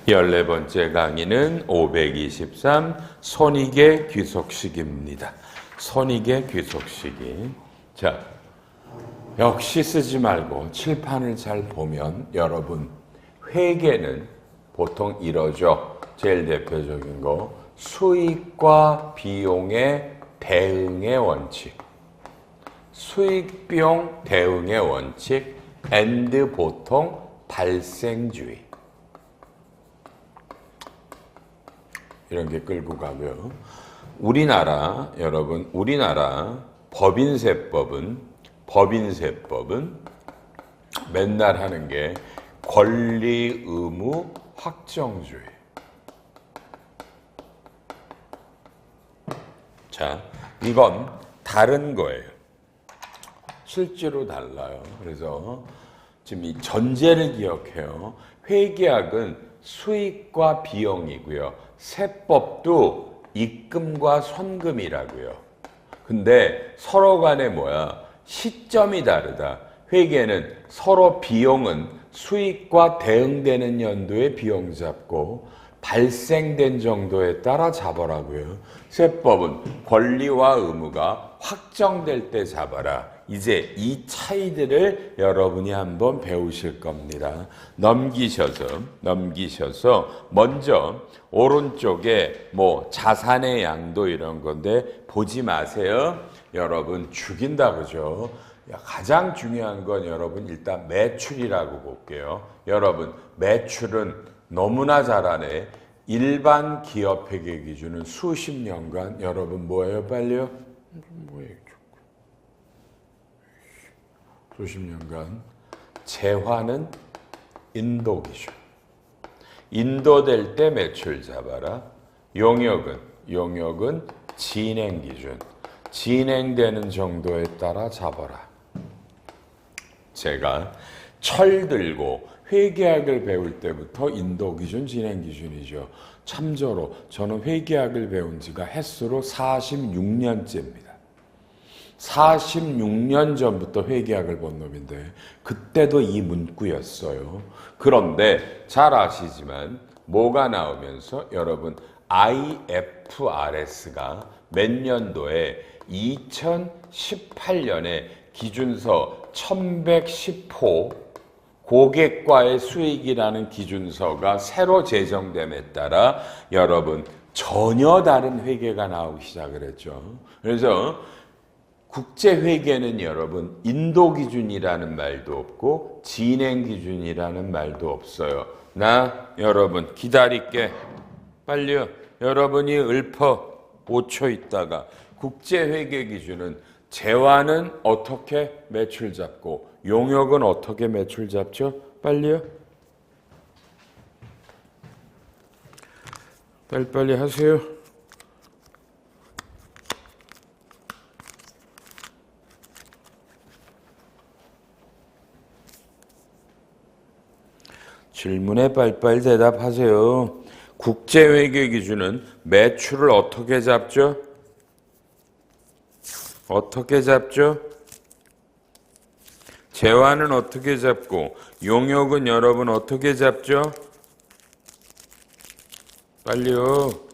14번째 강의는 523 손익의 귀속식입니다. 손익의 귀속식이. 자, 역시 쓰지 말고 칠판을 잘 보면 여러분 회계는 보통 이러죠. 제일 대표적인 거 수익과 비용의 대응의 원칙. 수익, 비용, 대응의 원칙 and 보통 발생주의. 이런 게 끌고 가고요. 우리나라 여러분 우리나라 법인세법은 맨날 하는 게 권리 의무 확정주의. 자, 이건 다른 거예요. 실제로 달라요. 그래서 지금 이 전제를 기억해요. 회계학은 수익과 비용이고요. 세법도 입금과 손금이라고요. 근데 서로 간에 시점이 다르다. 회계는 서로 비용은 수익과 대응되는 연도에 비용 잡고 발생된 정도에 따라 잡아라고요. 세법은 권리와 의무가 확정될 때 잡아라. 이제 이 차이들을 여러분이 한번 배우실 겁니다. 넘기셔서 먼저 오른쪽에 자산의 양도 이런 건데 보지 마세요. 여러분 죽인다 그죠? 가장 중요한 건 여러분 일단 매출이라고 볼게요. 여러분 매출은 너무나 잘 아네. 일반 기업 회계 기준은 수십 년간 여러분 뭐예요? 빨리요? 수십 년간 재화는 인도 기준. 인도될 때 매출 잡아라. 용역은 진행 기준. 진행되는 정도에 따라 잡아라. 제가 철 들고 회계학을 배울 때부터 인도 기준, 진행 기준이죠. 참조로 저는 회계학을 배운 지가 햇수로 46년째입니다. 46년 전부터 회계학을 본 놈인데 그때도 이 문구였어요. 그런데 잘 아시지만 뭐가 나오면서 여러분 IFRS가 몇 년도에 2018년에 기준서 1110호 고객과의 수익이라는 기준서가 새로 제정됨에 따라 여러분 전혀 다른 회계가 나오기 시작을 했죠. 그래서 국제회계는 여러분 인도 기준이라는 말도 없고 진행 기준이라는 말도 없어요. 나 여러분 기다릴게. 빨리요. 여러분이 읊어 5초 있다가 국제회계 기준은 재화는 어떻게 매출 잡고 용역은 어떻게 매출 잡죠? 빨리요. 빨리빨리 하세요. 질문에 빨리빨리 대답하세요. 국제회계 기준은 매출을 어떻게 잡죠? 어떻게 잡죠? 재화는 어떻게 잡고 용역은 여러분 어떻게 잡죠? 빨리요.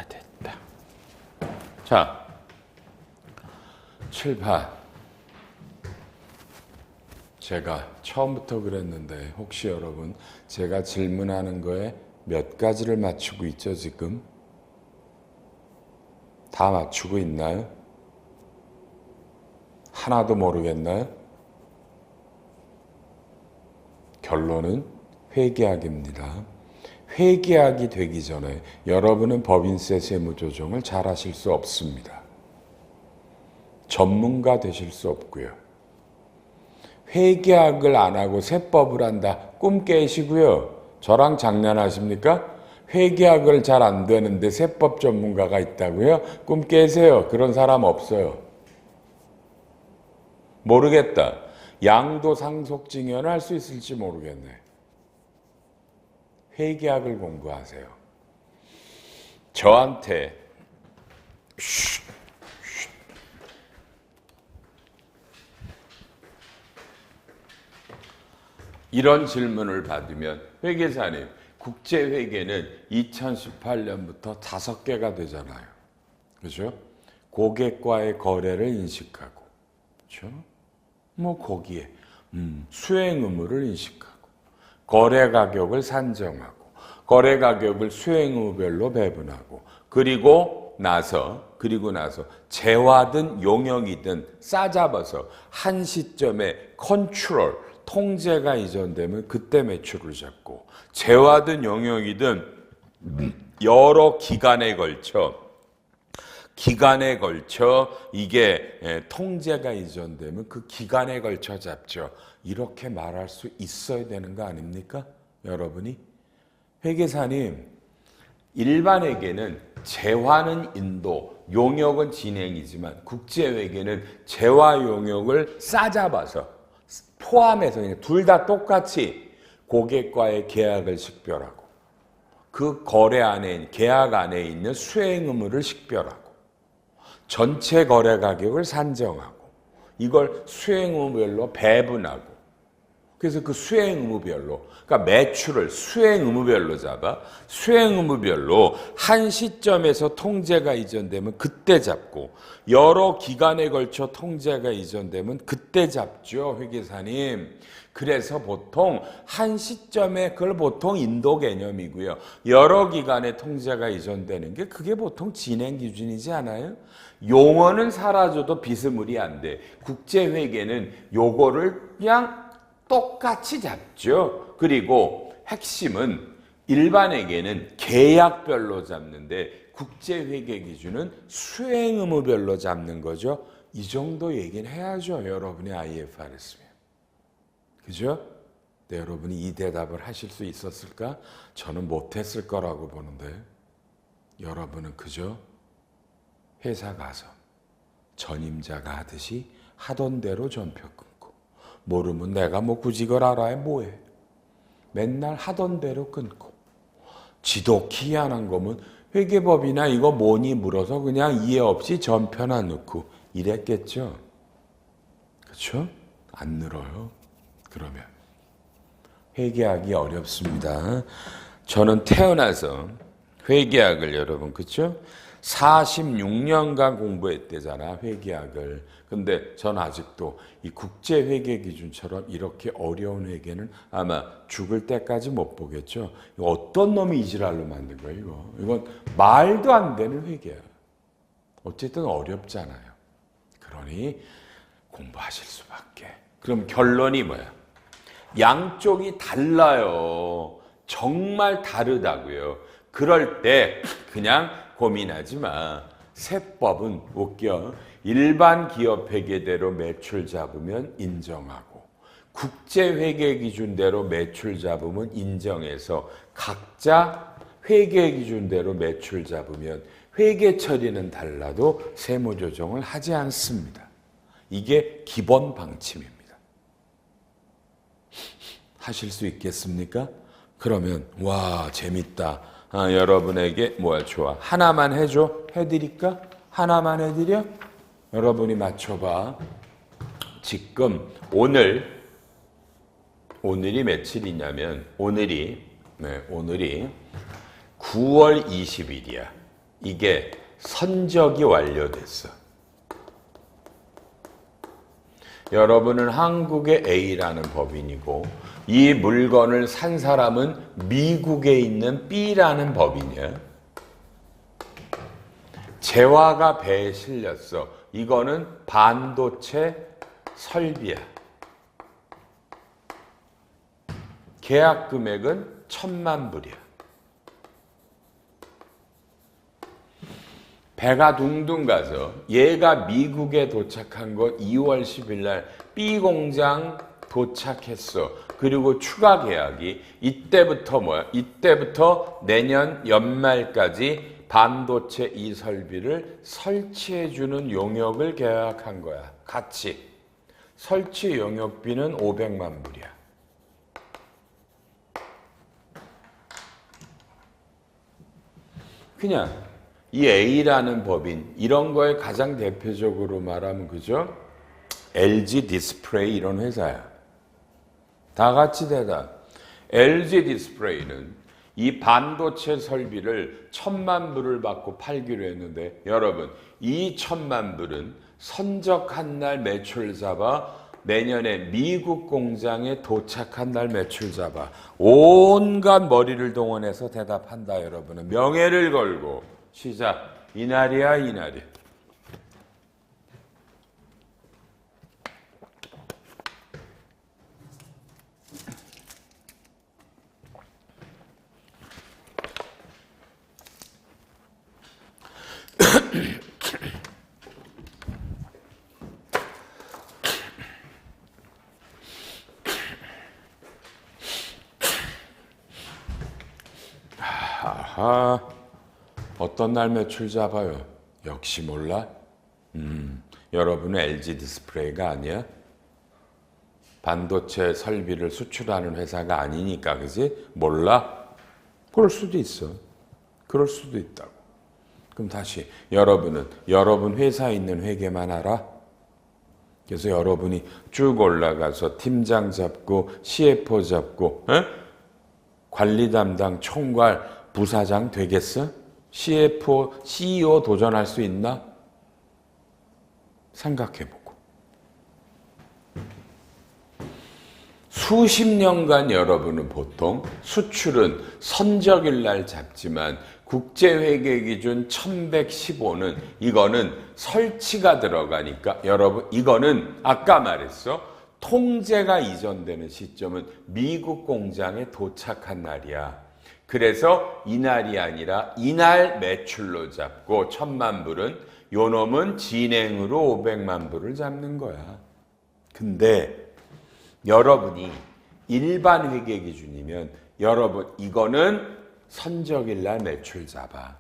됐다. 자, 7판. 제가 처음부터 그랬는데 혹시 여러분 제가 질문하는 거에 몇 가지를 맞추고 있죠 지금? 다 맞추고 있나요? 하나도 모르겠나요? 결론은 회계학입니다. 회계학이 되기 전에 여러분은 법인세 세무조정을 잘 하실 수 없습니다. 전문가 되실 수 없고요. 회계학을 안 하고 세법을 한다. 꿈 깨시고요. 저랑 장난하십니까? 회계학을 잘 안 되는데 세법 전문가가 있다고요? 꿈 깨세요. 그런 사람 없어요. 모르겠다. 양도상속증여는 할 수 있을지 모르겠네. 회계학을 공부하세요. 저한테 이런 질문을 받으면 회계사님, 국제회계는 2018년부터 5개가 되잖아요. 그죠? 고객과의 거래를 인식하고, 그죠? 뭐 거기에 수행 의무를 인식하고, 거래 가격을 산정하고, 거래 가격을 수행 의무별로 배분하고, 그리고 나서 재화든 용역이든 싸잡아서 한 시점에 컨트롤, 통제가 이전되면 그때 매출을 잡고, 재화든 용역이든 여러 기간에 걸쳐 이게 통제가 이전되면 그 기간에 걸쳐 잡죠. 이렇게 말할 수 있어야 되는 거 아닙니까? 여러분이? 회계사님, 일반 회계는 재화는 인도, 용역은 진행이지만 국제회계는 재화 용역을 싸잡아서 포함해서 둘 다 똑같이 고객과의 계약을 식별하고, 그 거래 안에, 계약 안에 있는 수행 의무를 식별하고, 전체 거래 가격을 산정하고, 이걸 수행 의무별로 배분하고, 그래서 그 수행 의무별로, 그러니까 매출을 수행 의무별로 잡아, 수행 의무별로 한 시점에서 통제가 이전되면 그때 잡고, 여러 기간에 걸쳐 통제가 이전되면 그때 잡죠, 회계사님. 그래서 보통 한 시점에 그걸 보통 인도 개념이고요. 여러 기간에 통제가 이전되는 게 그게 보통 진행 기준이지 않아요? 용어는 사라져도 비스무리 안 돼. 국제회계는 요거를 그냥 똑같이 잡죠. 그리고 핵심은 일반회계는 계약별로 잡는데 국제회계 기준은 수행 의무별로 잡는 거죠. 이 정도 얘기는 해야죠. 여러분이 IFRS면. 그죠? 네, 여러분이 이 대답을 하실 수 있었을까? 저는 못했을 거라고 보는데, 여러분은 그저 회사 가서 전임자가 하듯이 하던 대로 전표 끊고, 모르면 내가 뭐 굳이 그걸 알아야 뭐해. 맨날 하던 대로 끊고, 지독히 희한한 거면 회계법이나 이거 뭐니 물어서 그냥 이해 없이 전표나 넣고 이랬겠죠. 그렇죠? 안 늘어요. 그러면 회계학이 어렵습니다. 저는 태어나서 회계학을 여러분, 그렇죠? 46년간 공부했대잖아, 회계학을. 근데 전 아직도 이 국제회계 기준처럼 이렇게 어려운 회계는 아마 죽을 때까지 못 보겠죠. 이거 어떤 놈이 이지랄로 만든 거예요, 이거. 이건 말도 안 되는 회계야. 어쨌든 어렵잖아요. 그러니 공부하실 수밖에. 그럼 결론이 뭐야? 양쪽이 달라요. 정말 다르다고요. 그럴 때 그냥 고민하지 마. 세법은 웃겨. 일반 기업 회계대로 매출 잡으면 인정하고, 국제회계 기준대로 매출 잡으면 인정해서 각자 회계 기준대로 매출 잡으면 회계 처리는 달라도 세무조정을 하지 않습니다. 이게 기본 방침입니다. 하실 수 있겠습니까? 그러면 와, 재밌다. 여러분에게 뭐야, 좋아. 하나만 해줘? 해드릴까? 하나만 해드려? 여러분이 맞춰봐. 지금 오늘이 며칠이냐면 오늘이 9월 20일이야. 이게 선적이 완료됐어. 여러분은 한국의 A라는 법인이고, 이 물건을 산 사람은 미국에 있는 B라는 법인이야. 재화가 배에 실렸어. 이거는 반도체 설비야. 계약 금액은 1,000만 불이야. 배가 둥둥 가서 얘가 미국에 도착한 거 2월 10일 날 B 공장 도착했어. 그리고 추가 계약이 이때부터 뭐야? 이때부터 내년 연말까지 반도체 이 설비를 설치해주는 용역을 계약한 거야. 같이. 설치 용역비는 500만 불이야. 그냥 이 A라는 법인 이런 거에 가장 대표적으로 말하면 그죠? LG 디스플레이 이런 회사야. 다 같이 대답. LG 디스플레이는 이 반도체 설비를 1,000만 불을 받고 팔기로 했는데 여러분 이 1,000만 불은 선적한 날 매출 잡아 내년에 미국 공장에 도착한 날 매출 잡아 온갖 머리를 동원해서 대답한다. 여러분은 명예를 걸고 시작. 이날이야 이날이. 아하, 어떤 날 매출 잡아요? 역시 몰라? 여러분은 LG 디스플레이가 아니야? 반도체 설비를 수출하는 회사가 아니니까, 그지? 몰라? 그럴 수도 있어. 그럴 수도 있다고. 그럼 다시, 여러분은 여러분 회사에 있는 회계만 알아? 그래서 여러분이 쭉 올라가서 팀장 잡고, CFO 잡고, 관리 담당, 총괄, 부사장 되겠어? CFO, CEO 도전할 수 있나? 생각해보고. 수십 년간 여러분은 보통 수출은 선적일 날 잡지만 국제회계기준 1115는 이거는 설치가 들어가니까 여러분 이거는 아까 말했어. 통제가 이전되는 시점은 미국 공장에 도착한 날이야. 그래서 이날이 아니라 이날 매출로 잡고 1,000만 불은 요 놈은 진행으로 500만 불을 잡는 거야. 근데 여러분이 일반 회계 기준이면 여러분 이거는 선적일 날 매출 잡아.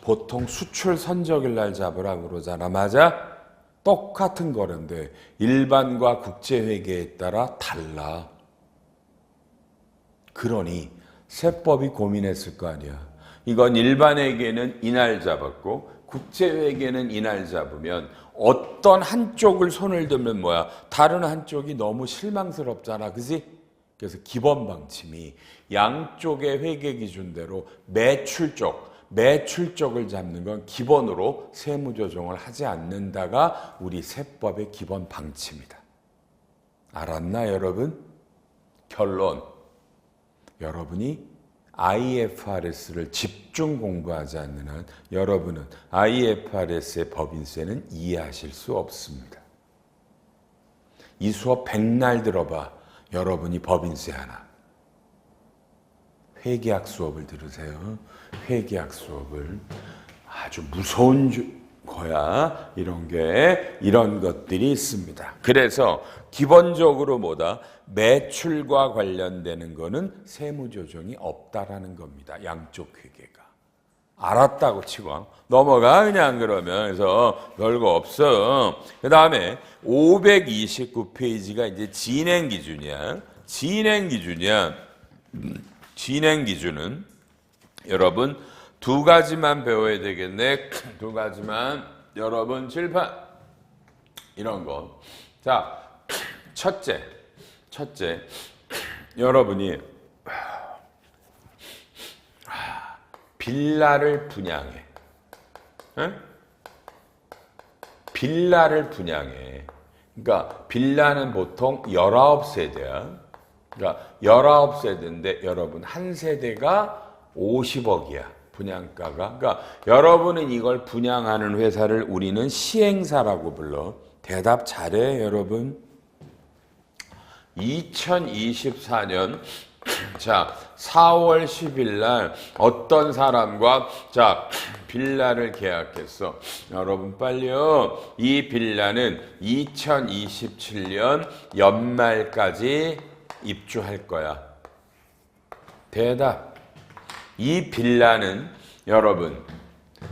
보통 수출 선적일 날 잡으라고 그러잖아. 맞아? 똑같은 거는데 일반과 국제회계에 따라 달라. 그러니 세법이 고민했을 거 아니야. 이건 일반 회계는 이날 잡았고 국제회계는 이날 잡으면 어떤 한쪽을 손을 들면 뭐야? 다른 한쪽이 너무 실망스럽잖아. 그지? 그래서 기본 방침이 양쪽의 회계 기준대로 매출 쪽을 잡는 건 기본으로 세무조정을 하지 않는다가 우리 세법의 기본 방침이다. 알았나 여러분? 결론. 여러분이 IFRS를 집중 공부하지 않는 한 여러분은 IFRS의 법인세는 이해하실 수 없습니다. 이 수업 100날 들어봐. 여러분이 법인세 하나. 회계학 수업을 들으세요. 회계학 수업을. 아주 무서운 거야. 이런 것들이 있습니다. 그래서 기본적으로 뭐다? 매출과 관련되는 거는 세무조정이 없다라는 겁니다. 양쪽 회계가. 알았다고 치고 넘어가 그냥 그러면. 그래서 별거 없어. 그 다음에 529페이지가 이제 진행 기준이야. 진행 기준은 여러분 두 가지만 배워야 되겠네. 두 가지만. 여러분 칠판 이런 거. 자, 첫째 여러분이 빌라를 분양해. 빌라를 분양해. 그러니까 빌라는 보통 19세대야. 그러니까 19세대인데 여러분 한 세대가 50억이야. 분양가가. 그러니까 여러분은 이걸 분양하는 회사를 우리는 시행사라고 불러. 대답 잘해 여러분. 2024년 자, 4월 10일 날 어떤 사람과 자, 빌라를 계약했어. 여러분 빨리요. 이 빌라는 2027년 연말까지 입주할 거야. 대답. 이 빌라는 여러분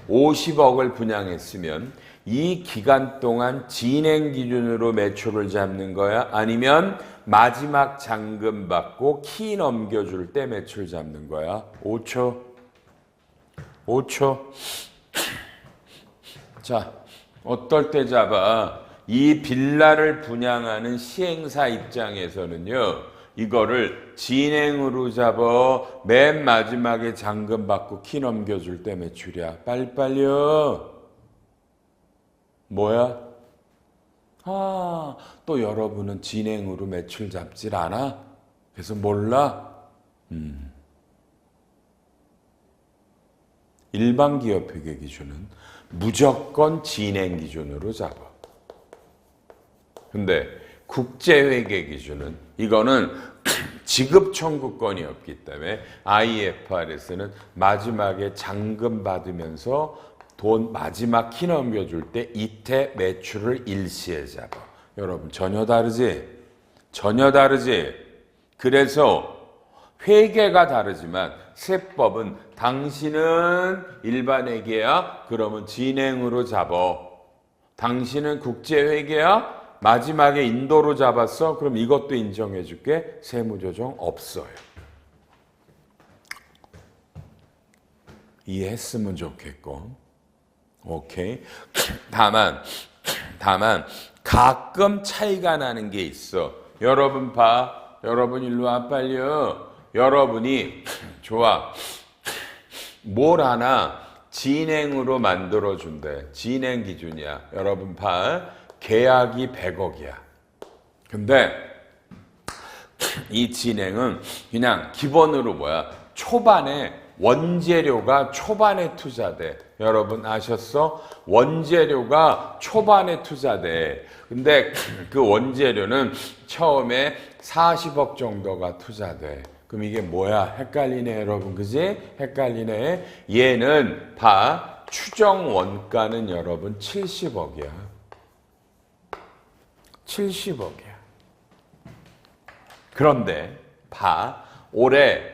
50억을 분양했으면 이 기간 동안 진행 기준으로 매출을 잡는 거야? 아니면 마지막 잔금 받고 키 넘겨줄 때 매출 잡는 거야? 5초. 5초. 자, 어떨 때 잡아? 이 빌라를 분양하는 시행사 입장에서는요. 이거를 진행으로 잡아. 맨 마지막에 잔금 받고 키 넘겨줄 때 매출이야. 빨리빨리요. 뭐야? 또 여러분은 진행으로 매출 잡질 않아? 그래서 몰라? 일반 기업 회계 기준은 무조건 진행 기준으로 잡아. 근데 국제 회계 기준은 이거는 지급 청구권이 없기 때문에 IFRS는 마지막에 잔금 받으면서 돈 마지막 키 넘겨줄 때 이때 매출을 일시에 잡아. 여러분 전혀 다르지? 전혀 다르지? 그래서 회계가 다르지만 세법은 당신은 일반 회계야? 그러면 진행으로 잡아. 당신은 국제 회계야? 마지막에 인도로 잡았어? 그럼 이것도 인정해 줄게. 세무조정 없어요. 이해했으면 좋겠고. 오케이. 다만 가끔 차이가 나는 게 있어. 여러분 봐. 여러분 일로 와 빨리요. 여러분이 좋아. 뭘 하나 진행으로 만들어 준대. 진행 기준이야. 여러분 봐. 계약이 100억이야. 근데 이 진행은 그냥 기본으로 뭐야? 초반에 원재료가 초반에 투자돼. 여러분 아셨어? 원재료가 초반에 투자돼. 근데 그 원재료는 처음에 40억 정도가 투자돼. 그럼 이게 뭐야? 헷갈리네 여러분. 그지? 헷갈리네. 얘는 봐. 추정 원가는 여러분 70억이야. 70억이야. 그런데 봐. 올해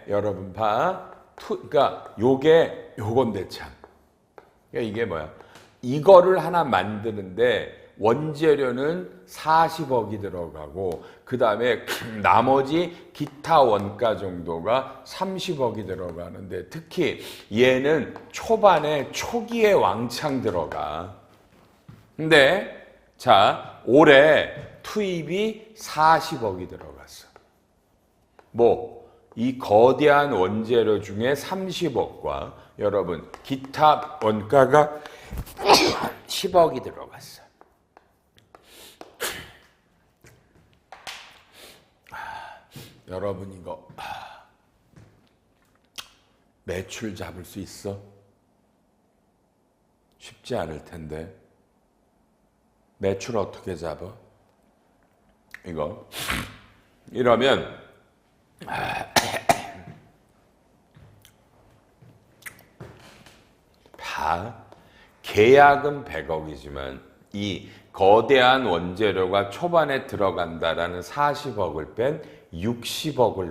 여러분 봐. 그러니까 요건데 참. 그러니까 이게 뭐야? 이거를 하나 만드는데 원재료는 40억이 들어가고 그다음에 나머지 기타 원가 정도가 30억이 들어가는데 특히 얘는 초반에 초기에 왕창 들어가. 근데 자, 올해 투입이 40억이 들어갔어. 이 거대한 원재료 중에 30억과 여러분 기타 원가가 10억이 들어갔어. 여러분 이거 매출 잡을 수 있어? 쉽지 않을 텐데. 매출 어떻게 잡아? 이거 이러면 계약은 100억이지만 이 거대한 원재료가 초반에 들어간다라는 40억을 뺀 60억을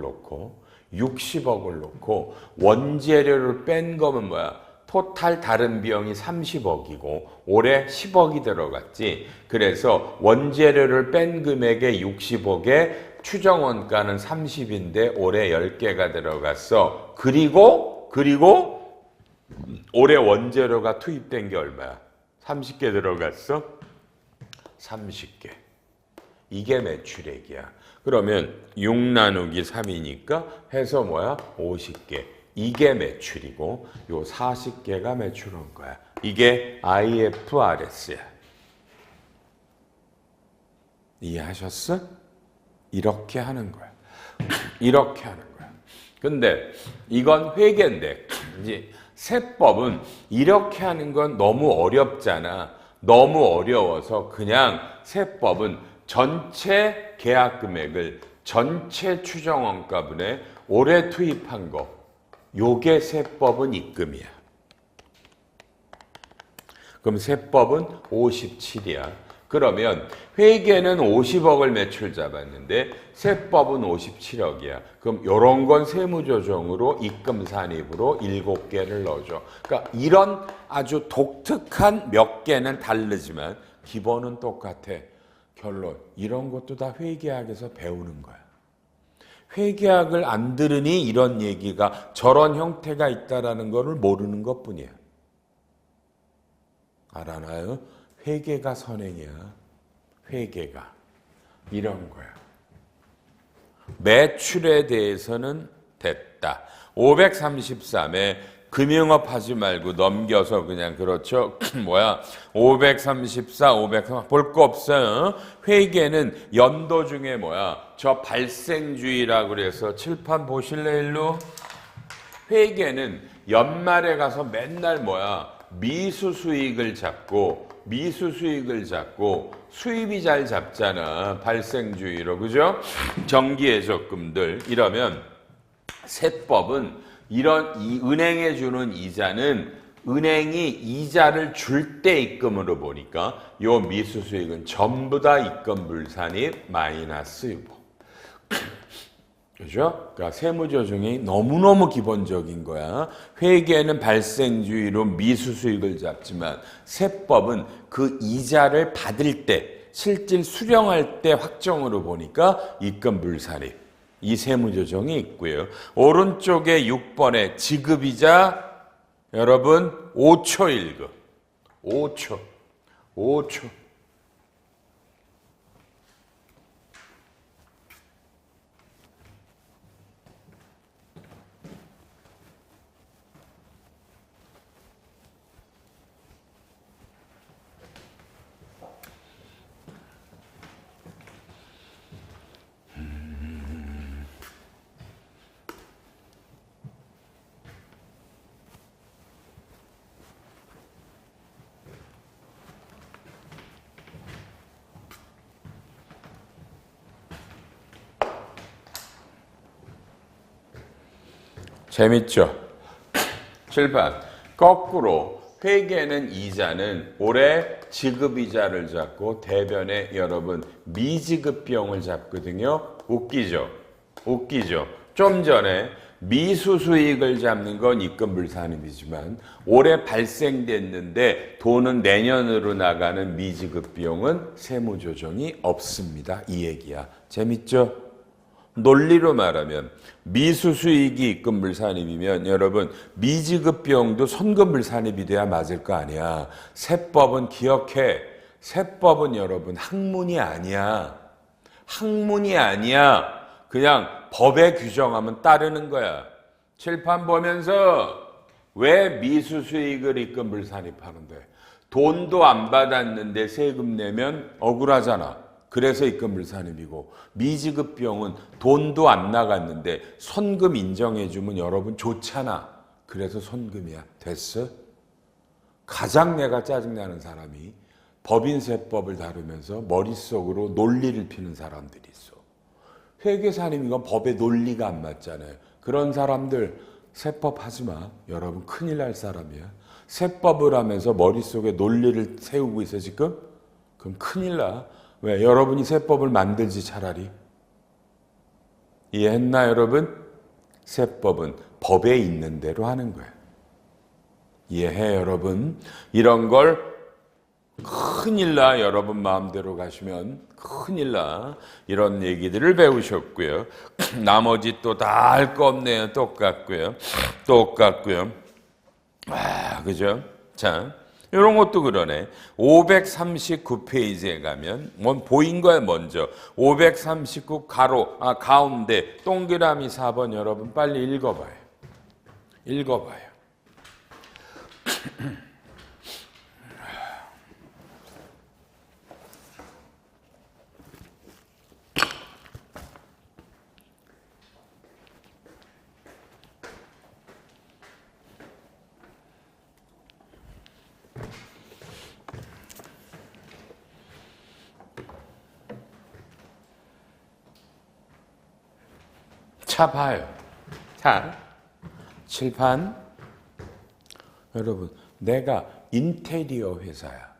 놓고 원재료를 뺀 거면 뭐야? 토탈 다른 비용이 30억이고 올해 10억이 들어갔지. 그래서 원재료를 뺀 금액의 60억에 추정 원가는 30인데 올해 10개가 들어갔어. 그리고 올해 원재료가 투입된 게 얼마야? 30개 들어갔어? 30개. 이게 매출액이야. 그러면 6 나누기 3이니까 해서 뭐야? 50개. 이게 매출이고 요 40개가 매출인 거야. 이게 IFRS야. 이해하셨어? 이렇게 하는 거야. 이렇게 하는 거야. 근데 이건 회계인데 이제 세법은 이렇게 하는 건 너무 어렵잖아. 너무 어려워서 그냥 세법은 전체 계약 금액을 전체 추정 원가분에 올해 투입한 거, 요게 세법은 입금이야. 그럼 세법은 57이야. 그러면 회계는 50억을 매출 잡았는데 세법은 57억이야. 그럼 이런 건 세무조정으로 입금 산입으로 7개를 넣어줘. 그러니까 이런 아주 독특한 몇 개는 다르지만 기본은 똑같아. 결론. 이런 것도 다 회계학에서 배우는 거야. 회계학을 안 들으니 이런 얘기가 저런 형태가 있다라는 것을 모르는 것뿐이야. 알아나요? 회계가 선행이야. 회계가. 이런 거야. 매출에 대해서는 됐다. 533에 금융업 하지 말고 넘겨서 그냥 그렇죠. 534, 503 볼 거 없어요. 회계는 연도 중에 저 발생주의라고 그래서 칠판 보실래 일로? 회계는 연말에 가서 맨날 미수수익을 잡고 수입이 잘 잡잖아. 발생주의로. 그죠? 정기예적금들. 이러면 세법은 이런 이 은행에 주는 이자는 은행이 이자를 줄 때 입금으로 보니까 요 미수수익은 전부 다 입금 불산입 마이너스 유보. 그죠? 그러니까 세무조정이 너무너무 기본적인 거야. 회계는 발생주의로 미수수익을 잡지만 세법은 그 이자를 받을 때 실질 수령할 때 확정으로 보니까 입금 불산입. 이 세무조정이 있고요. 오른쪽에 6번에 지급이자 여러분 5초 1급. 5초. 재밌죠? 7번 거꾸로 회계는 이자는 올해 지급이자를 잡고 대변에 여러분 미지급 비용을 잡거든요. 웃기죠? 좀 전에 미수수익을 잡는 건 입금불산입이지만 올해 발생됐는데 돈은 내년으로 나가는 미지급 비용은 세무조정이 없습니다. 이 얘기야. 재밌죠? 논리로 말하면 미수수익이 입금불산입이면 여러분 미지급 비용도 선금불산입이 돼야 맞을 거 아니야. 세법은 기억해. 세법은 여러분 학문이 아니야. 그냥 법에 규정하면 따르는 거야. 칠판 보면서 왜 미수수익을 입금불산입하는데 돈도 안 받았는데 세금 내면 억울하잖아. 그래서 입금불산입이고 미지급 비용은 돈도 안 나갔는데 선금 인정해주면 여러분 좋잖아. 그래서 선금이야. 됐어? 가장 내가 짜증나는 사람이 법인세법을 다루면서 머릿속으로 논리를 피는 사람들이 있어. 회계사님이건 법의 논리가 안 맞잖아요. 그런 사람들 세법 하지 마. 여러분 큰일 날 사람이야. 세법을 하면서 머릿속에 논리를 세우고 있어 지금? 그럼 큰일 나. 왜? 여러분이 세법을 만들지 차라리. 이해했나 여러분? 세법은 법에 있는 대로 하는 거야. 이해해 여러분? 이런 걸 큰일 나. 여러분 마음대로 가시면 큰일 나. 이런 얘기들을 배우셨고요. 나머지 또 다 할 거 없네요. 똑같고요. 그죠? 자. 이런 것도 그러네. 539페이지에 가면 보인 거야 먼저. 539 가운데 동그라미 4번 여러분 빨리 읽어봐요. 자, 봐요. 자, 칠판. 여러분, 내가 인테리어 회사야.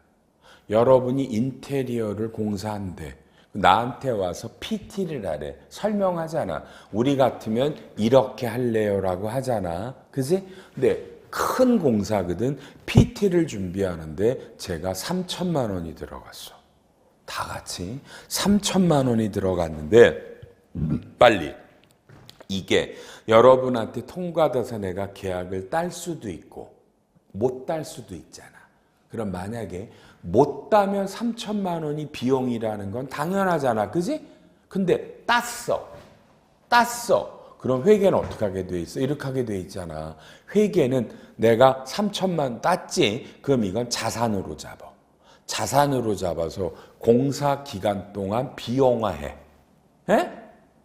여러분이 인테리어를 공사한대. 나한테 와서 PT를 하래. 설명하잖아. 우리 같으면 이렇게 할래요라고 하잖아. 그지? 근데 큰 공사거든. PT를 준비하는데 제가 3천만 원이 들어갔어. 다 같이 3천만 원이 들어갔는데 빨리 이게 여러분한테 통과돼서 내가 계약을 딸 수도 있고 못 딸 수도 있잖아. 그럼 만약에 못 따면 3천만 원이 비용이라는 건 당연하잖아. 그지? 근데 땄어. 그럼 회계는 어떻게 하게 돼 있어? 이렇게 하게 돼 있잖아. 회계는 내가 3천만 땄지? 그럼 이건 자산으로 잡아. 자산으로 잡아서 공사 기간 동안 비용화해. 에?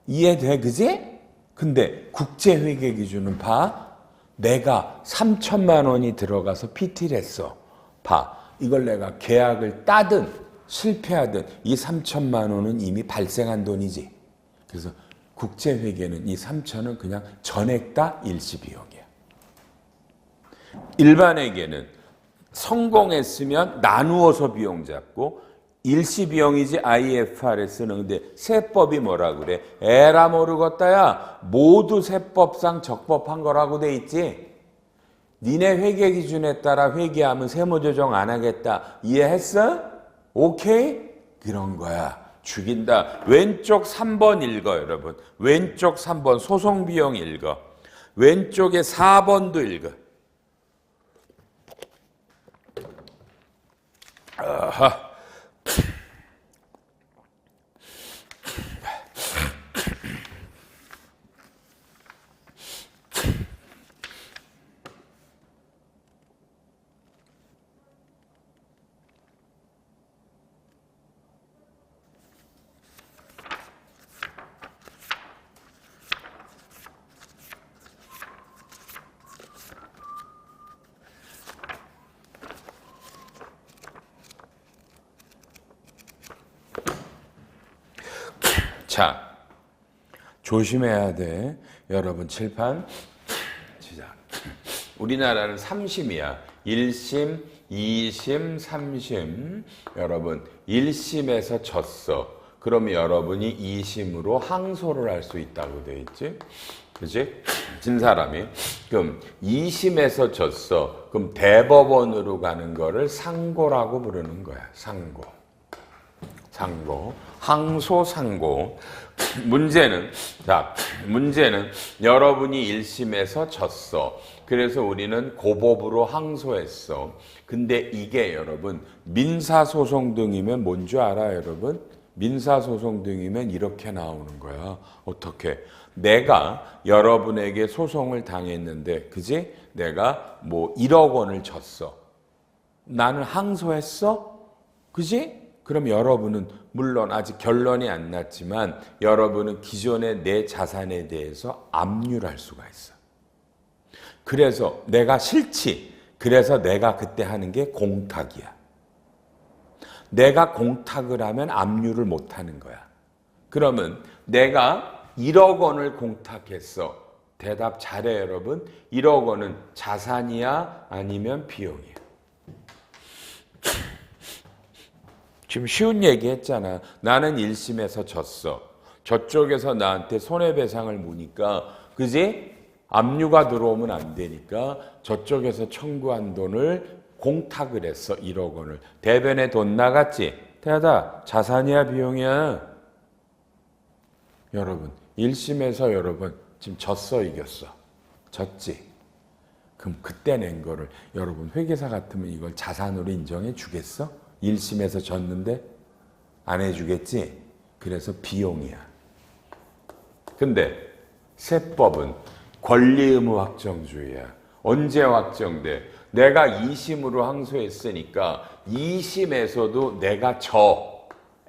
이해돼? 그지? 근데 국제회계 기준은 봐. 내가 3천만 원이 들어가서 PT를 했어. 봐. 이걸 내가 계약을 따든 실패하든 이 3천만 원은 이미 발생한 돈이지. 그래서 국제회계는 이 3천은 그냥 전액 다 일시비용이야. 일반회계는 성공했으면 나누어서 비용 잡고 일시비용이지 IFRS는. 근데 세법이 뭐라 그래? 에라 모르겠다야. 모두 세법상 적법한 거라고 돼 있지. 니네 회계 기준에 따라 회계하면 세무조정 안 하겠다. 이해했어? 오케이? 그런 거야. 죽인다. 왼쪽 3번 읽어, 여러분. 왼쪽 3번 소송비용 읽어. 왼쪽에 4번도 읽어. 아하. 자, 조심해야 돼. 여러분, 칠판. 시작. 우리나라는 3심이야. 1심, 2심, 3심. 여러분, 1심에서 졌어. 그러면 여러분이 2심으로 항소를 할 수 있다고 돼 있지? 그지? 진 사람이. 그럼 2심에서 졌어. 그럼 대법원으로 가는 거를 상고라고 부르는 거야. 상고. 항소, 상고. 문제는 여러분이 1심에서 졌어. 그래서 우리는 고법으로 항소했어. 근데 이게 여러분 민사소송 등이면 뭔 줄 알아, 여러분? 민사소송 등이면 이렇게 나오는 거야. 어떻게? 내가 여러분에게 소송을 당했는데, 그지? 내가 뭐 1억 원을 졌어. 나는 항소했어? 그지? 그럼 여러분은 물론 아직 결론이 안 났지만 여러분은 기존의 내 자산에 대해서 압류를 할 수가 있어. 그래서 내가 싫지. 그래서 내가 그때 하는 게 공탁이야. 내가 공탁을 하면 압류를 못 하는 거야. 그러면 내가 1억 원을 공탁했어. 대답 잘해, 여러분. 1억 원은 자산이야? 아니면 비용이야? 지금 쉬운 얘기 했잖아. 나는 1심에서 졌어. 저쪽에서 나한테 손해배상을 무니까, 그지? 압류가 들어오면 안 되니까 저쪽에서 청구한 돈을 공탁을 했어. 1억 원을. 대변에 돈 나갔지? 대하다. 자산이야, 비용이야? 여러분, 1심에서 여러분 지금 졌어, 이겼어? 졌지? 그럼 그때 낸 거를 여러분 회계사 같으면 이걸 자산으로 인정해 주겠어? 1심에서 졌는데 안 해주겠지? 그래서 비용이야. 근데 세법은 권리의무 확정주의야. 언제 확정돼? 내가 2심으로 항소했으니까 2심에서도 내가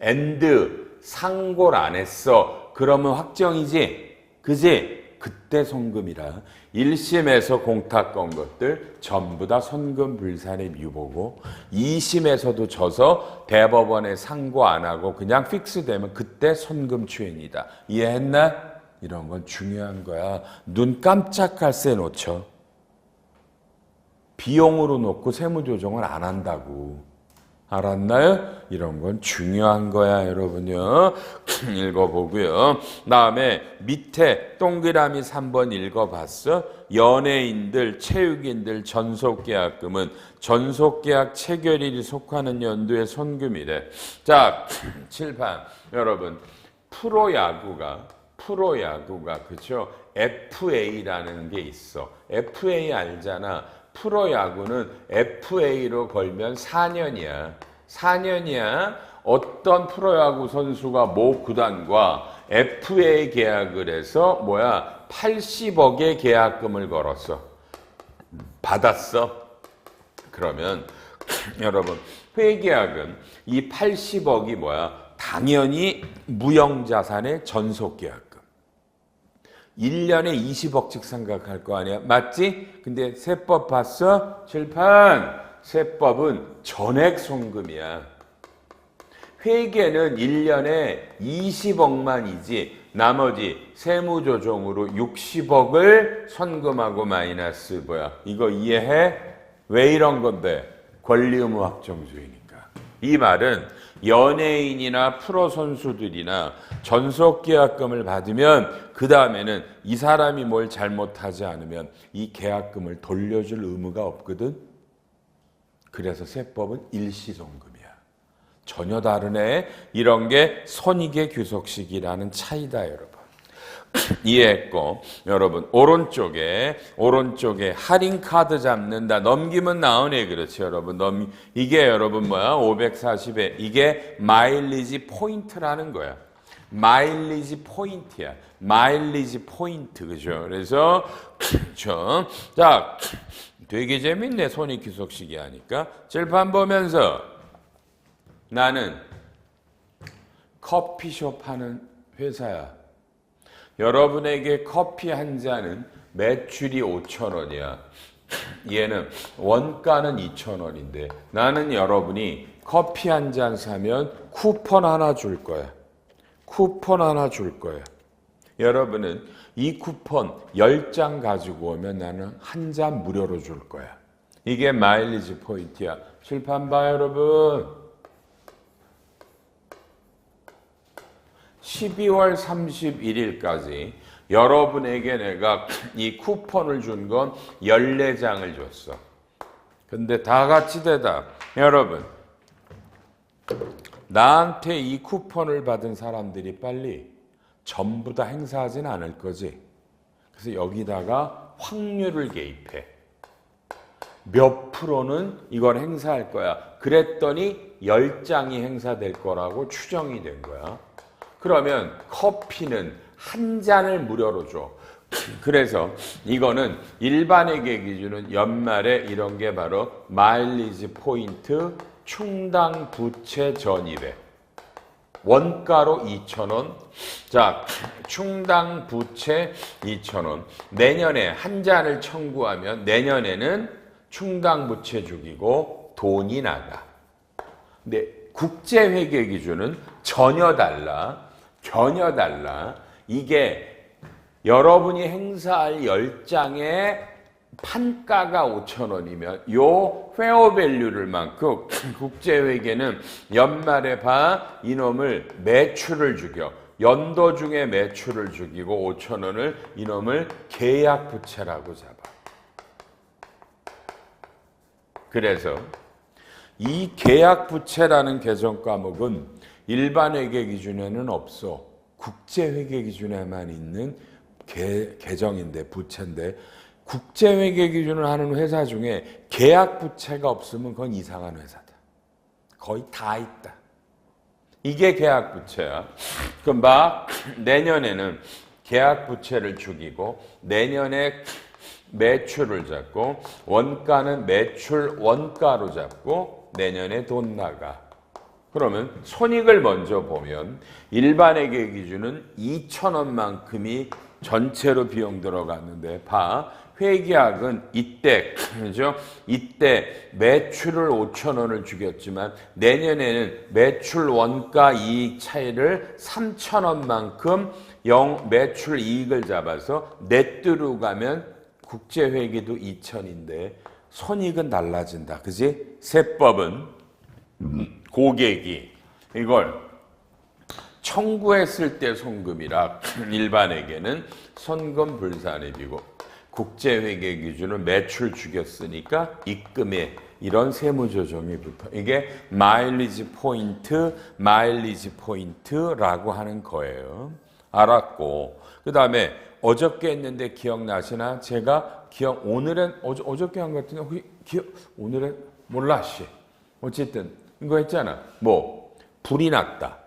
엔드 상고를 안 했어. 그러면 확정이지? 그지? 그때 송금이라. 1심에서 공탁 건 것들 전부 다 손금 불산의 유보고 2심에서도 져서 대법원에 상고 안 하고 그냥 픽스되면 그때 손금 추행이다. 이해했나? 이런 건 중요한 거야. 눈 깜짝할 새 놓쳐. 비용으로 놓고 세무조정을 안 한다고. 알았나요? 이런 건 중요한 거야, 여러분요. 읽어보고요. 다음에 밑에 동그라미 3번 읽어봤어? 연예인들, 체육인들 전속계약금은 전속계약 체결일이 속하는 연도의 손금이래. 자, 칠판 여러분, 프로야구가 그쵸? FA라는 게 있어. FA 알잖아. 프로야구는 FA로 걸면 4년이야. 4년이야. 어떤 프로야구 선수가 모 구단과 FA 계약을 해서 80억의 계약금을 걸었어. 받았어. 그러면 여러분 회계약은 이 80억이 당연히 무형자산의 전속계약금. 1년에 20억씩 생각할 거 아니야. 맞지? 근데 세법 봤어? 칠판. 세법은 전액 송금이야. 회계는 1년에 20억만이지 나머지 세무조정으로 60억을 선금하고 마이너스 이거 이해해? 왜 이런 건데? 권리의무 확정주의니까. 이 말은 연예인이나 프로 선수들이나 전속계약금을 받으면 그 다음에는 이 사람이 뭘 잘못하지 않으면 이 계약금을 돌려줄 의무가 없거든. 그래서 세법은 일시송금이야. 전혀 다르네. 이런 게 손익의 규속식이라는 차이다, 여러분. 이해했고, 여러분 오른쪽에 할인 카드 잡는다. 넘기면 나오네. 그렇지, 여러분. 이게 여러분 540에 이게 마일리지 포인트라는 거야. 마일리지 포인트야. 마일리지 포인트. 그죠? 그래서 자, 되게 재밌네. 손익 규속식이 하니까. 칠판 보면서 나는 커피숍 하는 회사야. 여러분에게 커피 한 잔은 매출이 5,000원이야. 얘는 원가는 2,000원인데 나는 여러분이 커피 한 잔 사면 쿠폰 하나 줄 거야. 쿠폰 하나 줄 거야. 여러분은 이 쿠폰 10장 가지고 오면 나는 한 잔 무료로 줄 거야. 이게 마일리지 포인트야. 칠판 봐, 여러분. 12월 31일까지 여러분에게 내가 이 쿠폰을 준 건 14장을 줬어. 근데 다 같이 대답. 여러분, 나한테 이 쿠폰을 받은 사람들이 빨리 전부 다 행사하진 않을 거지. 그래서 여기다가 확률을 개입해. 몇 프로는 이걸 행사할 거야. 그랬더니 10장이 행사될 거라고 추정이 된 거야. 그러면 커피는 한 잔을 무료로 줘. 그래서 이거는 일반회계 기준은 연말에 이런 게 바로 마일리지 포인트 충당 부채 전입액. 원가로 2,000원. 자, 충당 부채 2,000원. 내년에 한 잔을 청구하면 내년에는 충당 부채 죽이고 돈이 나가. 근데 국제회계 기준은 전혀 달라. 이게 여러분이 행사할 10장의 판가가 5,000원이면 요 페어밸류를 만큼 국제회계는 연말에 이놈을 매출을 죽여. 연도 중에 매출을 죽이고 5,000원을 이놈을 계약부채라고 잡아. 그래서 이 계약부채라는 개정 과목은 일반 회계 기준에는 없어. 국제회계 기준에만 있는 계정인데 부채인데 국제회계 기준을 하는 회사 중에 계약부채가 없으면 그건 이상한 회사다. 거의 다 있다. 이게 계약부채야. 그럼 내년에는 계약부채를 죽이고 내년에 매출을 잡고 원가는 매출 원가로 잡고 내년에 돈 나가. 그러면 손익을 먼저 보면 일반회계 기준은 2,000원만큼이 전체로 비용 들어갔는데 회계학은 이때 그죠? 이때 매출을 5,000원을 죽였지만 내년에는 매출 원가 이익 차이를 3,000원만큼 매출 이익을 잡아서 넷으로 가면 국제회계도 2천인데 손익은 달라진다. 그지? 세법은 고객이 이걸 청구했을 때 손금이라 일반회계는 손금불산입이고 국제회계 기준은 매출 죽였으니까 입금에 이런 세무조정이 붙어. 이게 마일리지 포인트라고 하는 거예요. 알았고 그 다음에 어저께 했는데 기억나시나? 제가 오늘은 어저께 한 것 같은데 오늘은 몰라 씨. 어쨌든 이거 했잖아. 뭐 불이 났다.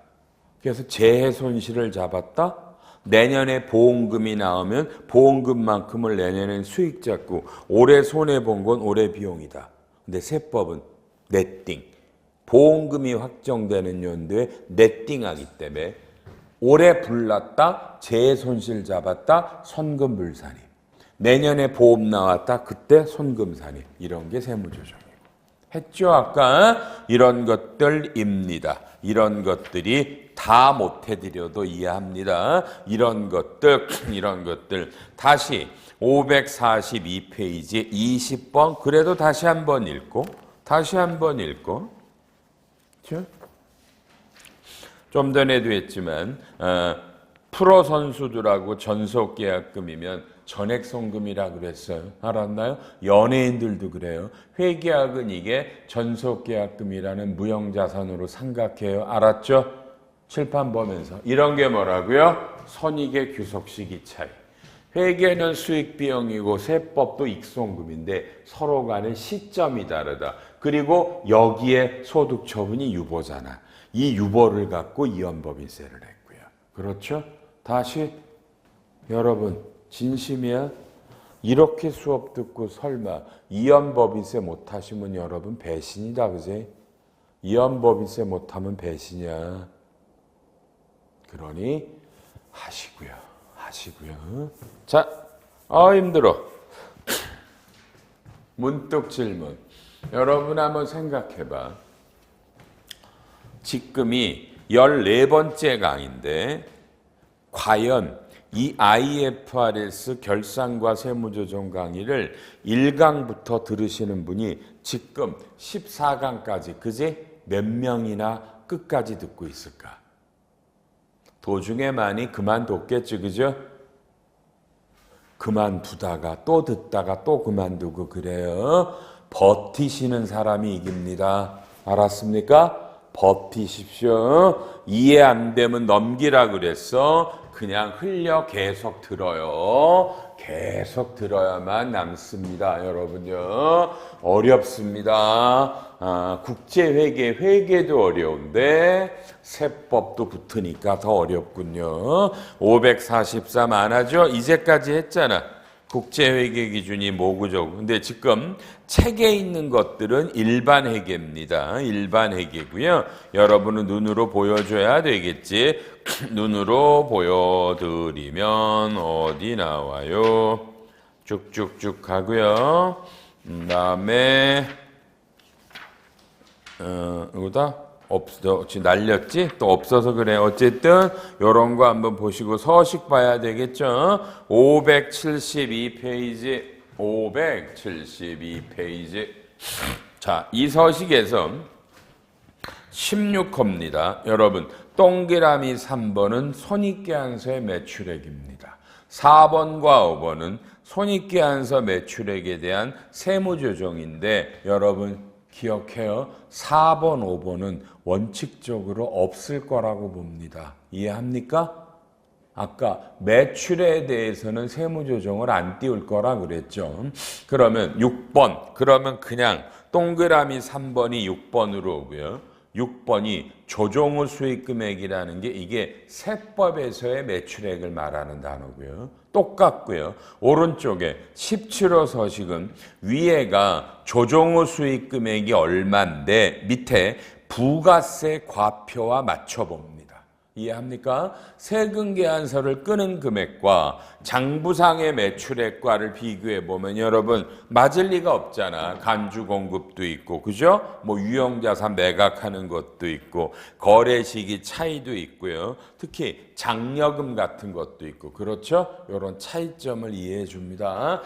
그래서 재해 손실을 잡았다. 내년에 보험금이 나오면 보험금만큼을 내년엔 수익 잡고 올해 손해 본 건 올해 비용이다. 근데 세법은 넷띵. 보험금이 확정되는 연도에 넷띵하기 때문에 올해 불 났다. 재해 손실 잡았다. 손금불산임. 내년에 보험 나왔다. 그때 손금산임. 이런 게 세무조정이고. 했죠 아까? 이런 것들입니다. 이런 것들이 다 못해드려도 이해합니다. 이런 것들. 다시 542페이지 20번 그래도 다시 한번 읽고 그렇죠? 좀 전에도 했지만 프로 선수들하고 전속계약금이면 전액송금이라고 그랬어요. 알았나요? 연예인들도 그래요. 회계학은 이게 전속계약금이라는 무형자산으로 생각해요. 알았죠? 칠판 보면서. 이런 게 뭐라고요? 손익의 규속시기 차이. 회계는 수익비용이고 세법도 익송금인데 서로 간의 시점이 다르다. 그리고 여기에 소득처분이 유보잖아. 이 유보를 갖고 이연법인세를 했고요. 그렇죠? 다시 여러분 진심이야? 이렇게 수업 듣고 설마 이연법인세 못하시면 여러분 배신이다. 그지? 이연법인세 못하면 배신이야. 그러니 하시고요. 자, 힘들어. 문득 질문. 여러분 한번 생각해봐. 지금이 14번째 강의인데 과연 이 IFRS 결산과 세무조정 강의를 1강부터 들으시는 분이 지금 14강까지 그지? 몇 명이나 끝까지 듣고 있을까? 도중에 많이 그만뒀겠지, 그죠? 그만두다가 또 듣다가 또 그만두고 그래요. 버티시는 사람이 이깁니다. 알았습니까? 버티십시오. 이해 안 되면 넘기라 그랬어. 그냥 흘려 계속 들어요. 계속 들어야만 남습니다. 여러분요. 어렵습니다. 국제회계도 어려운데 세법도 붙으니까 더 어렵군요. 543 안 하죠? 이제까지 했잖아. 국제회계 기준이 뭐고죠? 근데 지금 책에 있는 것들은 일반 회계입니다. 일반 회계고요. 여러분은 눈으로 보여줘야 되겠지. 눈으로 보여드리면 어디 나와요? 쭉쭉쭉 가고요. 다음에 이거다? 지금 날렸지? 또 없어서 그래. 어쨌든 요런 거 한번 보시고 서식 봐야 되겠죠? 572페이지. 자, 이 서식에서 16호입니다. 여러분, 동그라미 3번은 손익계산서의 매출액입니다. 4번과 5번은 손익계산서 매출액에 대한 세무조정인데 여러분 기억해요. 4번, 5번은 원칙적으로 없을 거라고 봅니다. 이해합니까? 아까 매출에 대해서는 세무조정을 안 띄울 거라 그랬죠. 그러면 6번, 그러면 그냥 동그라미 3번이 6번으로 오고요. 6번이 조정후 수익금액이라는 게 이게 세법에서의 매출액을 말하는 단어고요. 똑같고요. 오른쪽에 17호 서식은 위에가 조정후 수익금액이 얼마인데 밑에 부가세 과표와 맞춰봅니다. 이해합니까? 세금계산서를 끄는 금액과 장부상의 매출액과를 비교해 보면 여러분 맞을 리가 없잖아. 간주 공급도 있고, 그죠? 뭐 유형자산 매각하는 것도 있고, 거래 시기 차이도 있고요. 특히 장려금 같은 것도 있고, 그렇죠? 이런 차이점을 이해해 줍니다.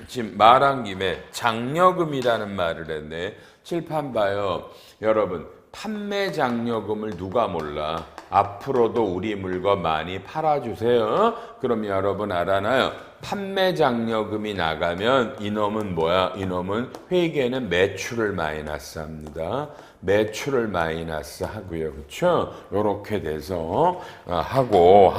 지금 말한 김에 장려금이라는 말을 했네. 칠판 봐요. 여러분, 판매 장려금을 누가 몰라? 앞으로도 우리 물건 많이 팔아주세요. 그럼 여러분 알아나요? 판매 장려금이 나가면 이놈은 뭐야? 이놈은 회계는 매출을 마이너스 합니다. 매출을 마이너스 하고요. 그렇죠? 요렇게 돼서 하고.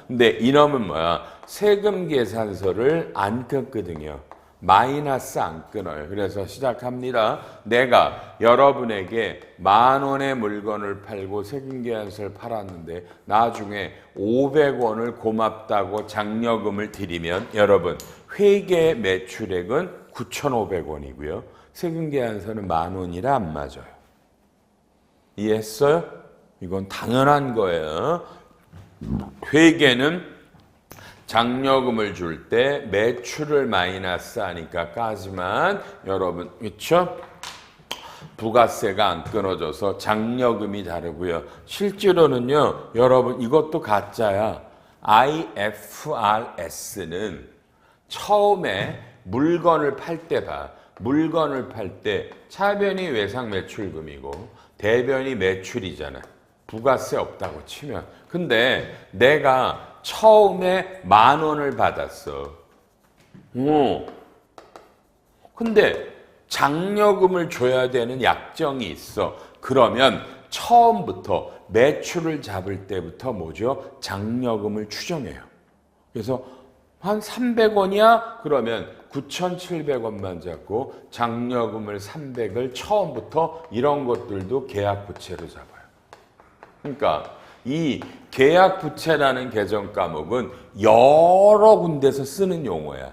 근데 이놈은 뭐야? 세금 계산서를 안 끊거든요. 마이너스 안 끊어요. 그래서 시작합니다. 내가 여러분에게 10,000원의 물건을 팔고 세금계산서를 팔았는데 나중에 500원을 고맙다고 장려금을 드리면 여러분 회계 매출액은 9,500원이고요. 세금계산서는 10,000원이라 안 맞아요. 이해했어요? 이건 당연한 거예요. 회계는 장려금을 줄 때 매출을 마이너스 하니까 까지만 여러분 그렇죠? 부가세가 안 끊어져서 장려금이 다르고요. 실제로는요. 여러분 이것도 가짜야. IFRS는 처음에 물건을 팔 때 봐. 물건을 팔 때 차변이 외상 매출금이고 대변이 매출이잖아. 부가세 없다고 치면. 근데 내가 처음에 10,000원을 받았어. 근데 장려금을 줘야 되는 약정이 있어. 그러면 처음부터 매출을 잡을 때부터 뭐죠? 장려금을 추정해요. 그래서 한 300원이야? 그러면 9,700원만 잡고 장려금을 300을 처음부터 이런 것들도 계약부채로 잡아요. 그러니까 이 계약부채라는 개정 과목은 여러 군데서 쓰는 용어야.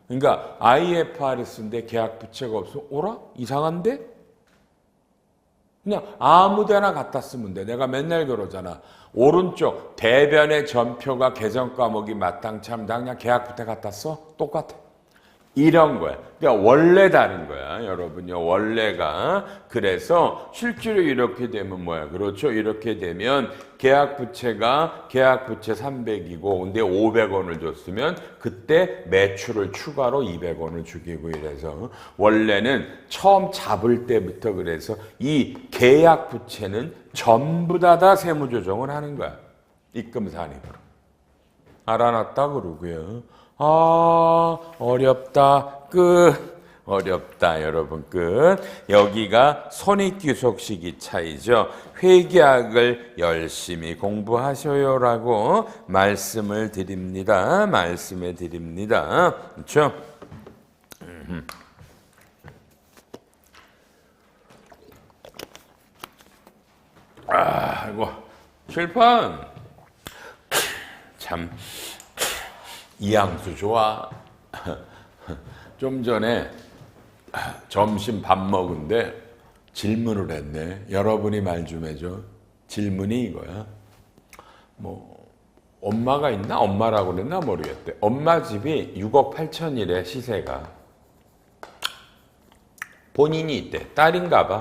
그러니까 IFRS인데 계약부채가 없으면 오라? 이상한데? 그냥 아무 데나 갖다 쓰면 돼. 내가 맨날 그러잖아. 오른쪽 대변의 전표가 개정 과목이 마땅치 않으면 그냥 계약부채 갖다 써? 똑같아. 이런 거야. 그러니까 원래 다른 거야. 여러분요. 원래가. 그래서 실제로 이렇게 되면 뭐야? 그렇죠. 이렇게 되면 계약부채가 계약부채 300이고 근데 500원을 줬으면 그때 매출을 추가로 200원을 주기고 이래서 원래는 처음 잡을 때부터 그래서 이 계약부채는 전부 다 세무조정을 하는 거야. 입금산입으로. 알아놨다 그러고요. 어렵다. 끝. 어렵다. 여러분 끝. 여기가 손익귀속 시기 차이죠. 회계학을 열심히 공부하셔요라고 말씀을 드립니다. 말씀해 드립니다. 그렇죠? 아이고. 칠판. 참. 이항수 좋아. 좀 전에 점심 밥 먹은데 질문을 했네. 여러분이 말 좀 해줘. 질문이 이거야. 뭐 엄마가 있나? 엄마라고 그랬나 모르겠대. 엄마 집이 6억 8천이래 시세가. 본인이 있대. 딸인가 봐.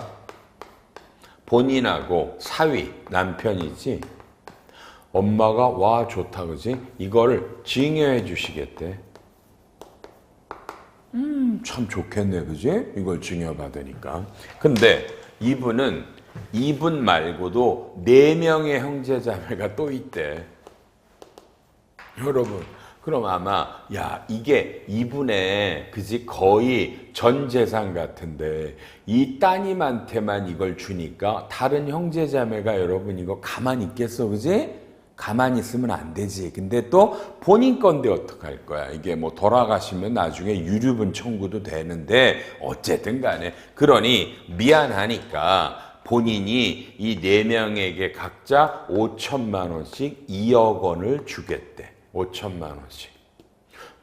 본인하고 사위 남편이지. 엄마가 와 좋다 그지? 이걸 증여해 주시겠대. 참 좋겠네 그지? 이걸 증여받으니까. 근데 이분 말고도 4명의 형제자매가 또 있대. 여러분 그럼 아마 야 이게 이분의 그지 거의 전 재산 같은데 이 따님한테만 이걸 주니까 다른 형제자매가 여러분 이거 가만히 있겠어 그지? 가만히 있으면 안 되지. 근데 또 본인 건데 어떡할 거야. 이게 뭐 돌아가시면 나중에 유류분 청구도 되는데 어쨌든 간에 그러니 미안하니까 본인이 이 4명에게 각자 5천만 원씩 2억 원을 주겠대. 5천만 원씩.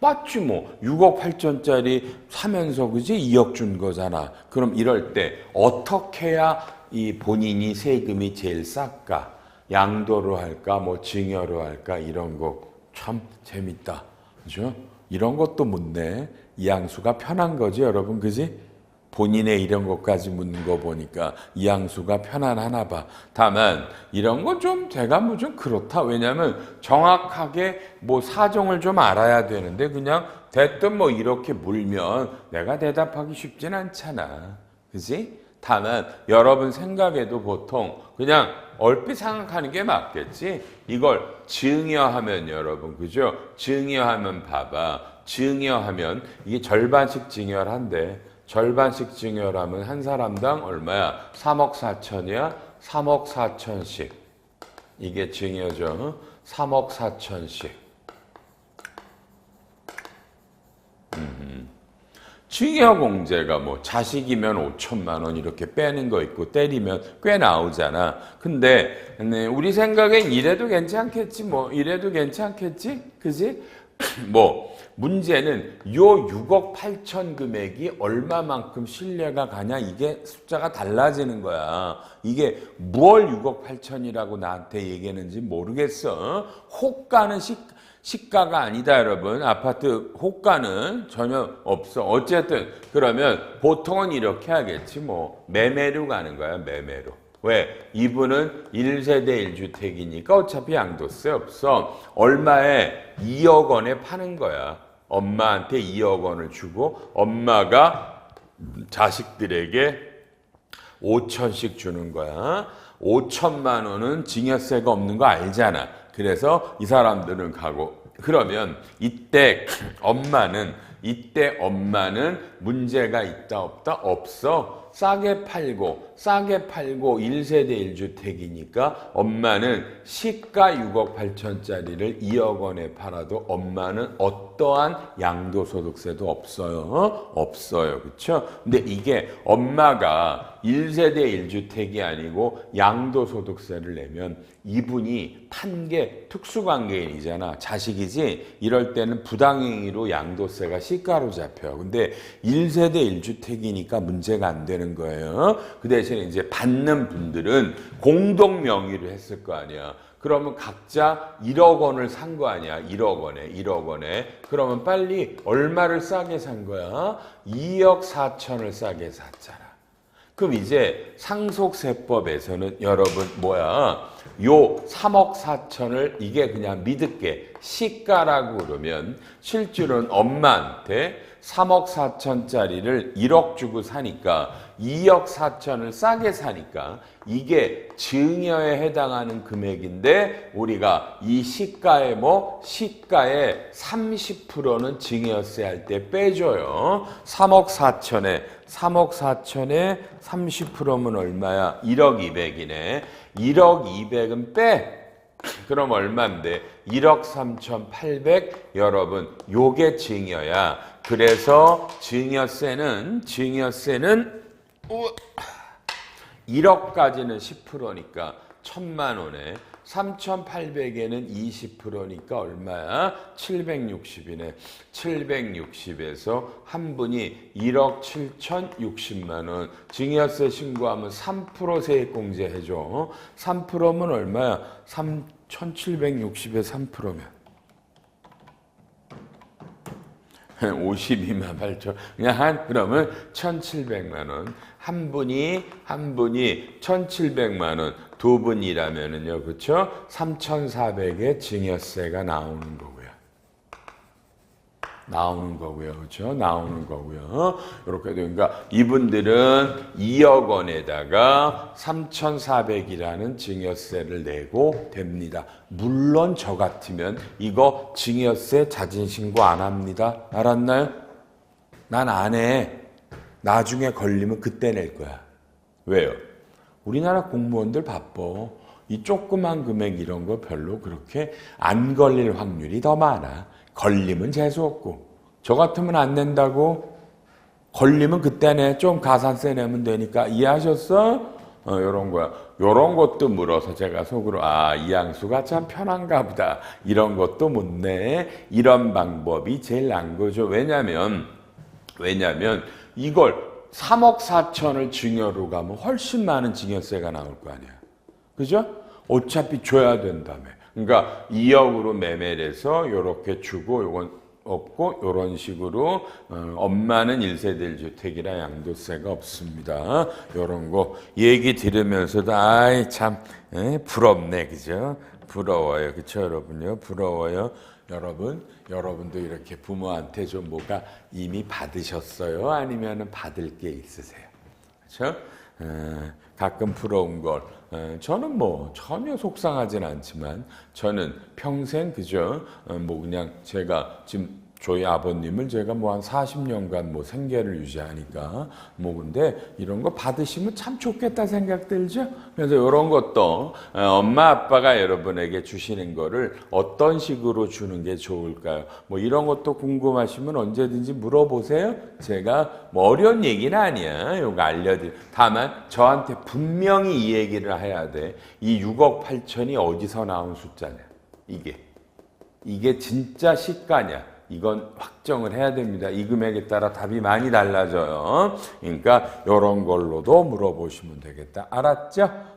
맞지 뭐. 6억 8천짜리 사면서 그지 2억 준 거잖아. 그럼 이럴 때 어떻게 해야 이 본인이 세금이 제일 쌀까? 양도로 할까, 뭐 증여로 할까 이런 거 참 재밌다, 그죠? 이런 것도 묻네. 이항수가 편한 거지, 여러분, 그지? 본인의 이런 것까지 묻는 거 보니까 이항수가 편안하나 봐. 다만 이런 건 좀 제가 뭐 좀 그렇다. 왜냐면 정확하게 뭐 사정을 좀 알아야 되는데 그냥 대뜸 뭐 이렇게 물면 내가 대답하기 쉽진 않잖아. 그지? 다만 여러분 생각에도 보통 그냥 얼핏 생각하는 게 맞겠지. 이걸 증여하면 여러분, 그죠? 증여하면 봐봐. 증여하면 이게 절반씩 증여한데 절반씩 증여하면 한 사람당 얼마야? 3억 4천이야? 3억 4천씩. 이게 증여죠. 3억 4천씩. 증여공제가 뭐 자식이면 5천만 원 이렇게 빼는 거 있고 때리면 꽤 나오잖아. 근데 우리 생각엔 이래도 괜찮겠지, 뭐 이래도 괜찮겠지, 그지? 뭐 문제는 요 6억 8천 금액이 얼마만큼 신뢰가 가냐, 이게 숫자가 달라지는 거야. 이게 뭘 6억 8천이라고 나한테 얘기했는지 모르겠어. 호가는 시가가 아니다, 여러분. 아파트 호가는 전혀 없어. 어쨌든 그러면 보통은 이렇게 하겠지, 뭐 매매로 가는 거야, 매매로. 왜? 이분은 1세대 1주택이니까 어차피 양도세 없어. 얼마에? 2억 원에 파는 거야. 엄마한테 2억 원을 주고 엄마가 자식들에게 5천씩 주는 거야. 5천만 원은 증여세가 없는 거 알잖아. 그래서 이 사람들은 가고, 그러면 이때 엄마는 문제가 있다 없다? 없어. 싸게 팔고 1세대 1주택이니까 엄마는 시가 6억 8천짜리를 2억 원에 팔아도 엄마는 어떠한 양도소득세도 없어요. 없어요. 그렇죠? 근데 이게 엄마가 1세대 1주택이 아니고 양도소득세를 내면 이분이 판 게 특수관계인이잖아. 자식이지? 이럴 때는 부당행위로 양도세가 시가로 잡혀. 근데 1세대 1주택이니까 문제가 안 되는 거예요. 그 대신에 이제 받는 분들은 공동 명의로 했을 거 아니야. 그러면 각자 1억 원을 산 거 아니야. 1억 원에. 그러면 빨리 얼마를 싸게 산 거야? 2억 4천을 싸게 샀잖아. 그럼 이제 상속세법에서는 여러분 요 3억 4천을 이게 그냥 믿을게 시가라고 그러면 실질은 엄마한테 3억 4천짜리를 1억 주고 사니까 2억 4천을 싸게 사니까 이게 증여에 해당하는 금액인데 우리가 이 시가의 시가의 30%는 증여세 할 때 빼줘요. 3억 4천에 30%면 얼마야? 1억 2백이네. 1억 2백은 빼. 그럼 얼마인데? 1억 3,800. 여러분, 요게 증여야. 그래서 증여세는 1억까지는 10%니까 1,000만 원에 3,800에는 20%니까 얼마야? 760이네. 760에서 한 분이 1억 7,060만 원. 증여세 신고하면 3% 세액공제 해줘. 3%면 얼마야? 3,760에 3%면 52만 8천. 그냥 그러면 1,700만 원. 한 분이 1,700만 원. 두 분이라면은요, 그렇죠? 3,400의 증여세가 나오는 거고요. 그렇죠? 나오는 거고요. 이렇게 되니까 이분들은 2억 원에다가 3,400이라는 증여세를 내고 됩니다. 물론 저 같으면 이거 증여세 자진신고 안 합니다. 알았나요? 난 안 해. 나중에 걸리면 그때 낼 거야. 왜요? 우리나라 공무원들 바빠. 이 조그만 금액 이런 거 별로 그렇게 안 걸릴 확률이 더 많아. 걸리면 재수없고. 저 같으면 안 낸다고? 걸리면 그때 내. 좀 가산세 내면 되니까. 이해하셨어? 요런 거야. 요런 것도 물어서 제가 속으로 이항수가 참 편한가 보다. 이런 것도 못 내. 이런 방법이 제일 난 거죠. 왜냐면 이걸 3억 4천을 증여로 가면 훨씬 많은 증여세가 나올 거 아니야. 그죠? 어차피 줘야 된다며. 그러니까 2억으로 매매를 해서 요렇게 주고 요건 없고 요런 식으로 엄마는 1세대 1주택이라 양도세가 없습니다. 요런 거 얘기 들으면서도 아이 참 부럽네. 그죠? 부러워요. 그쵸 여러분요? 부러워요. 여러분도 이렇게 부모한테 좀 뭐가 이미 받으셨어요? 아니면은 받을 게 있으세요? 그렇죠? 가끔 부러운 걸 저는 뭐 전혀 속상하진 않지만 저는 평생 그죠? 뭐 그냥 제가 지금 저희 아버님을 제가 뭐 한 40년간 뭐 생계를 유지하니까 뭐 근데 이런 거 받으시면 참 좋겠다 생각 들죠? 그래서 이런 것도 엄마 아빠가 여러분에게 주시는 거를 어떤 식으로 주는 게 좋을까요? 뭐 이런 것도 궁금하시면 언제든지 물어보세요. 제가 뭐 어려운 얘기는 아니야. 이거 알려드릴. 다만 저한테 분명히 이 얘기를 해야 돼. 이 6억 8천이 어디서 나온 숫자냐? 이게 진짜 시가냐? 이건 확정을 해야 됩니다. 이 금액에 따라 답이 많이 달라져요. 그러니까 이런 걸로도 물어보시면 되겠다. 알았죠?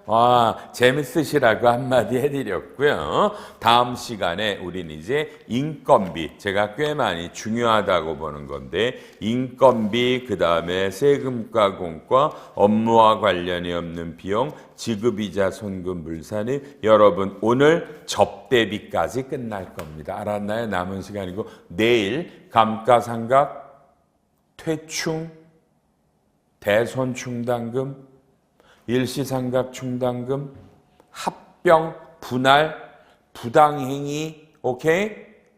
재밌으시라고 한마디 해드렸고요. 다음 시간에 우린 이제 인건비, 제가 꽤 많이 중요하다고 보는 건데 인건비, 그 다음에 세금과 공과, 업무와 관련이 없는 비용, 지급이자 손금 물산이 여러분 오늘 접대비까지 끝날 겁니다. 알았나요? 남은 시간이고 내일 감가상각, 퇴충, 대손충당금, 일시상각 충당금, 합병, 분할, 부당행위, 오케이?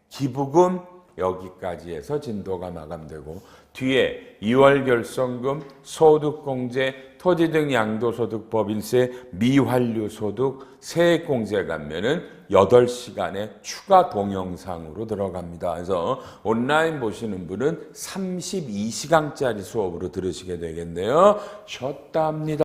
기부금 여기까지 해서 진도가 마감되고 뒤에 2월 결성금, 소득공제, 토지 등 양도소득법인세, 미환류소득, 세액공제 가면은 8시간의 추가 동영상으로 들어갑니다. 그래서 온라인 보시는 분은 32시간짜리 수업으로 들으시게 되겠네요. 쉬었다 합니다.